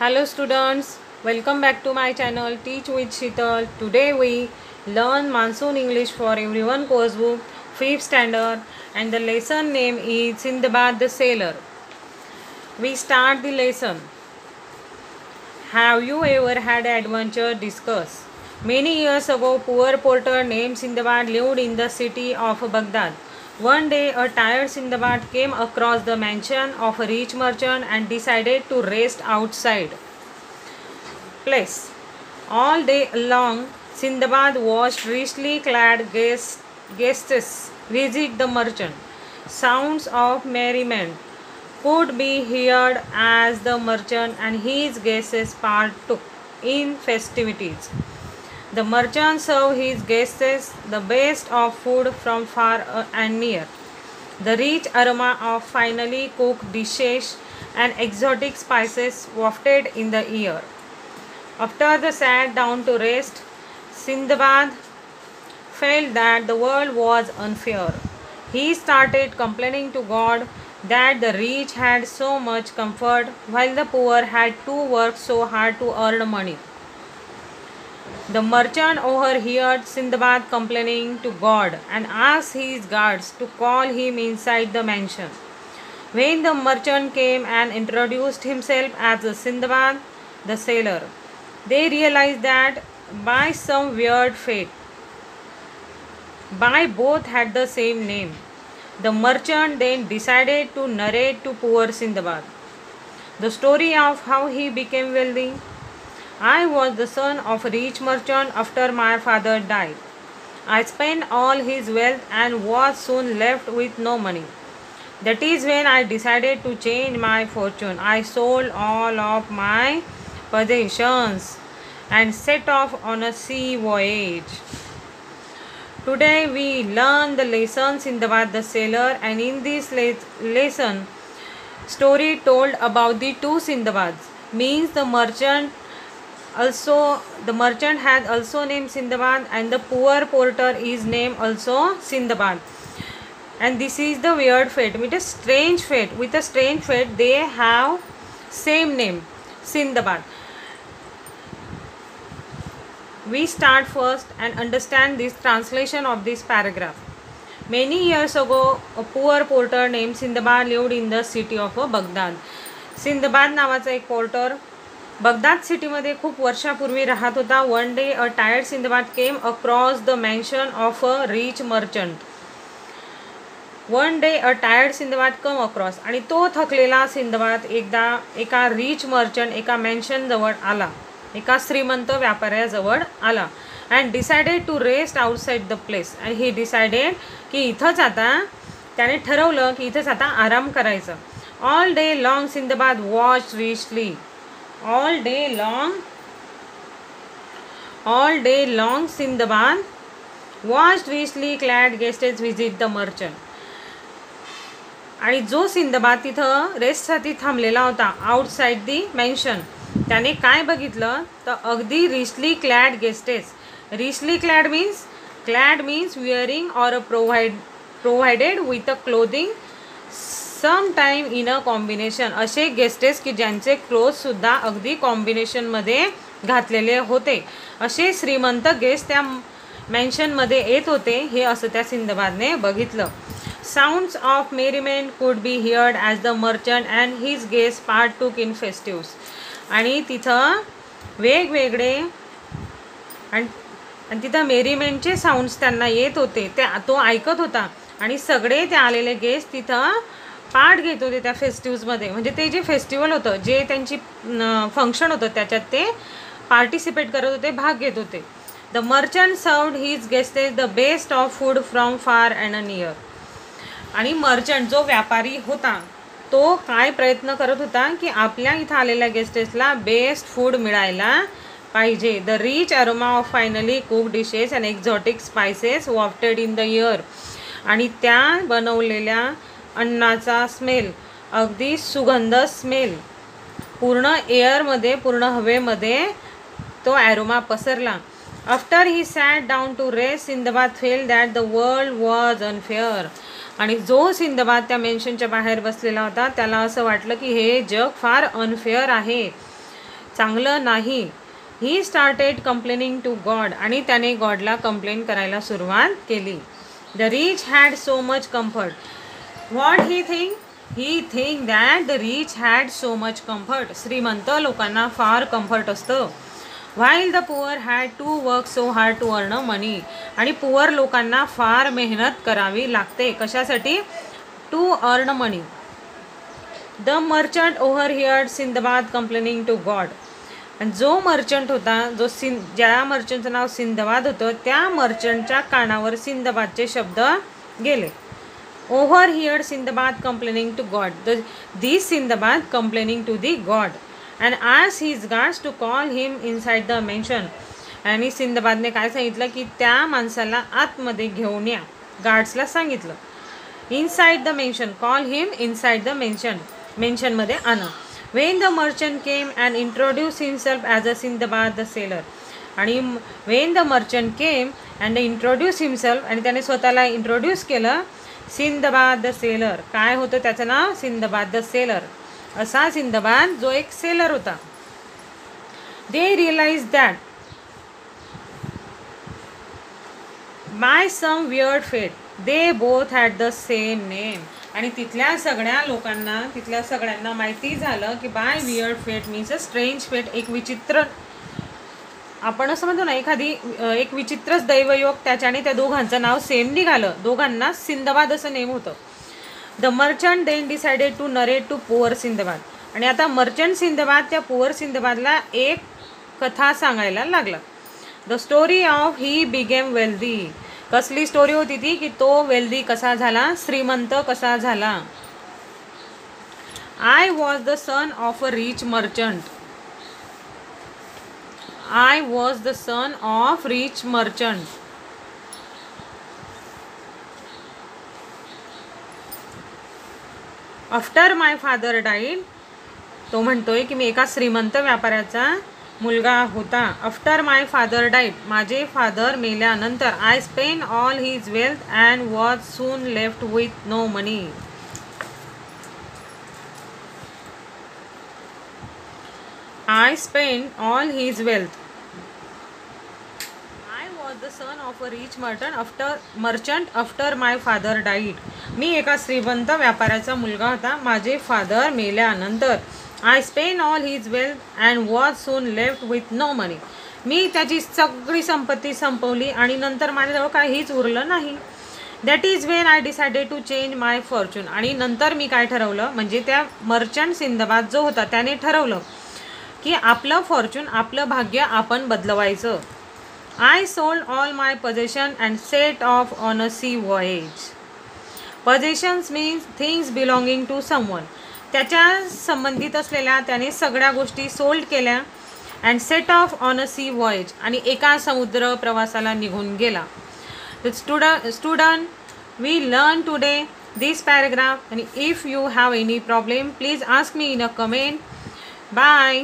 Hello students, welcome back to my channel Teach with Sheetal. Today we learn Monsoon English for Everyone course book 5th standard and the lesson name is Sindbad the Sailor. We start the lesson. Have you ever had adventure? Discuss. Many years ago, poor porter named Sindbad lived in the city of Baghdad. One day, a tired Sindbad came across the mansion of a rich merchant and decided to rest outside. Place. All day long, Sindbad watched richly clad guests visit the merchant. Sounds of merriment could be heard as the merchant and his guests partook in festivities. The merchant served his guests the best of food from far and near. The rich aroma of finely cooked dishes and exotic spices wafted in the air. After they sat down to rest, Sindbad felt that the world was unfair. He started complaining to God that the rich had so much comfort while the poor had to work so hard to earn money. The merchant overheard Sindbad complaining to God and asked his guards to call him inside the mansion. When the merchant came and introduced himself as Sindbad the sailor, they realized that by some weird fate, both had the same name. The merchant then decided to narrate to poor Sindbad the story of how he became wealthy. I was the son of a rich merchant after my father died. I spent all his wealth and was soon left with no money. That is when I decided to change my fortune. I sold all of my possessions and set off on a sea voyage. Today we learn the lesson Sindbad the Sailor, and in this lesson, story told about the two Sindbads means the merchant had also named Sindbad and the poor porter is named also Sindbad. And this is the weird fate. With a strange fate, they have same name, Sindbad. We start first and understand this translation of this paragraph. Many years ago, a poor porter named Sindbad lived in the city of Baghdad. Sindbad नावाचा एक porter Baghdad सिटीमध्ये खूप वर्षापूर्वी राहत होता. One day a tired Sinbad came across the mansion of a rich merchant. One day a tired Sinbad come across, आणि तो थकलेला सिंदबाद एकदा एका रिच मर्चंट एका मॅन्शन जवळ आला, एका श्रीमंत व्यापाऱ्याजवळ आला. And decided to rest outside the place. And he decided की इथंच आता त्याने ठरवलं की इथंच आता आराम करायचं. All day long Sinbad watch richly. All day long Sindbad watched richly clad guests visit the merchant. आणि जो सिंदबाद तिथं रेस्टसाठी थांबलेला होता आउटसाइड दी मेन्शन, त्याने काय बघितलं तर अगदी richly clad guests. Richly clad means wearing or provided with a clothing some time in a combination. असे गेस्टेस की ज्यांचे क्लोथसुद्धा अगदी कॉम्बिनेशनमध्ये घातलेले होते. असे श्रीमंत गेस्ट त्या मॅन्शनमध्ये येत होते, हे असं त्या सिंदबादने बघितलं. Sounds of merriment could be heard as the merchant and his guest partook in festives. आणि तिथं वेगवेगळे आणि तिथं मेरीमेंटचे साऊंड्स त्यांना येत होते, तो ऐकत होता. आणि सगळे ते आलेले गेस्ट तिथं पार्ट घेत होते त्या फेस्टिव्समध्ये. म्हणजे ते जे फेस्टिवल होतं, जे त्यांची फंक्शन होतं, त्याच्यात ते पार्टिसिपेट करत होते, भाग घेत होते. The merchant served his guests the best of food from far and near. आणि मर्चंट जो व्यापारी होता तो काय प्रयत्न करत होता की आपल्या इथं आलेल्या गेस्टेसला बेस्ट फूड मिळायला पाहिजे. The rich aroma of finely cook dishes and exotic spices wafted in the air. आणि त्या बनवलेल्या अन्नाचा स्मेल, अगदी सुगंध स्मेल पूर्ण एअरमध्ये, पूर्ण हवेमध्ये तो ॲरोमा पसरला. After he sat down to rest Sindbad felt that the world was unfair. आणि जो सिंदबाद त्या मेन्शनच्या बाहेर बसलेला होता त्याला असं वाटलं की हे जग फार अनफेअर आहे. चांगलं नाही. He started complaining to God, आणि त्याने गॉडला कंप्लेन करायला सुरुवात केली. The rich had so much comfort. What he think? He think that the rich had so much comfort. श्रीमंत लोकांना फार कम्फर्ट असतं. While the poor had to work so hard to earn money. आणि poor लोकांना फार मेहनत करावी लागते. कशासाठी? To earn money. The merchant overheard Sindbad complaining to God. आणि जो मर्चंट होता, ज्या मर्चंटचं नाव सिंदबाद होतं, त्या मर्चंटच्या कानावर सिंदबादचे शब्द गेले. Overheard Sindbad complaining to God. This Sindbad complaining to the God and asked his guards to call him inside the mansion. आणि सिंदबादने काय सांगितलं की त्या माणसाला आतमध्ये घेऊन या. गार्ड्सला सांगितलं inside the mansion, call him inside the mansion, मेन्शनमध्ये आणा. When the merchant came and introduce himself as a Sindbad the sailor. आणि when the merchant came and introduce himself, आणि त्याने स्वतःला इंट्रोड्यूस केलं सिंदबाद द सेलर. काय होतं त्याचं नाव? Sindbad the sailor. असा सिंदबाद जो एक सेलर होता. They realise that by some weird fate they both had the same name. आणि तिथल्या सगळ्यांना माहिती झालं की by weird fate means a strange fate, एक विचित्र, आपण असं म्हणतो ना एक विचित्रच दैवयोग, त्याच्याने त्या दोघांचं नाव सेम निघालं. दोघांना सिंदबाद असं नेम होतं. The merchant then decided to narrate to poor Sindbad. आणि आता मर्चंट सिंदबाद त्या पुअर सिंदबादला एक कथा सांगायला लागला. The story of he became wealthy. कसली स्टोरी होती ती? की तो वेल्दी कसा झाला, श्रीमंत कसा झाला. I was the son of a rich merchant. I was the son of rich merchant. After my father died, तो म्हणतोय की मी एका श्रीमंत व्यापाऱ्याचा मुलगा होता. आफ्टर माय फादर डाईड, माझे फादर मेल्यानंतर, I spend all his wealth and was soon left with no money. I spent all his wealth. I was the son of a rich merchant after my father died. मी एका श्रीमंत व्यापाऱ्याचा मुलगा होता, माझे father मेल्यानंतर. I spent all his wealth and was soon left with no money. मी त्याची सगळी संपत्ती संपवली आणि नंतर माझ्याजवळ काहीच उरलं नाही. That is when I decided to change my fortune. आणि नंतर मी काय ठरवलं, म्हणजे त्या मर्चंट सिंदबाद जो होता त्याने ठरवलं की आपलं फॉर्च्यून, आपलं भाग्य आपण बदलवायचं. I sold all my possession and set off on a sea voyage. Possessions means things belonging to someone. त्याच्या संबंधित असलेल्या त्याने सगळ्या गोष्टी सोल्ड केल्या. And set off on a sea voyage, आणि एका समुद्र प्रवासाला निघून गेला. Student we learn today this paragraph, आणि if you have any problem please ask me in a comment. Bye.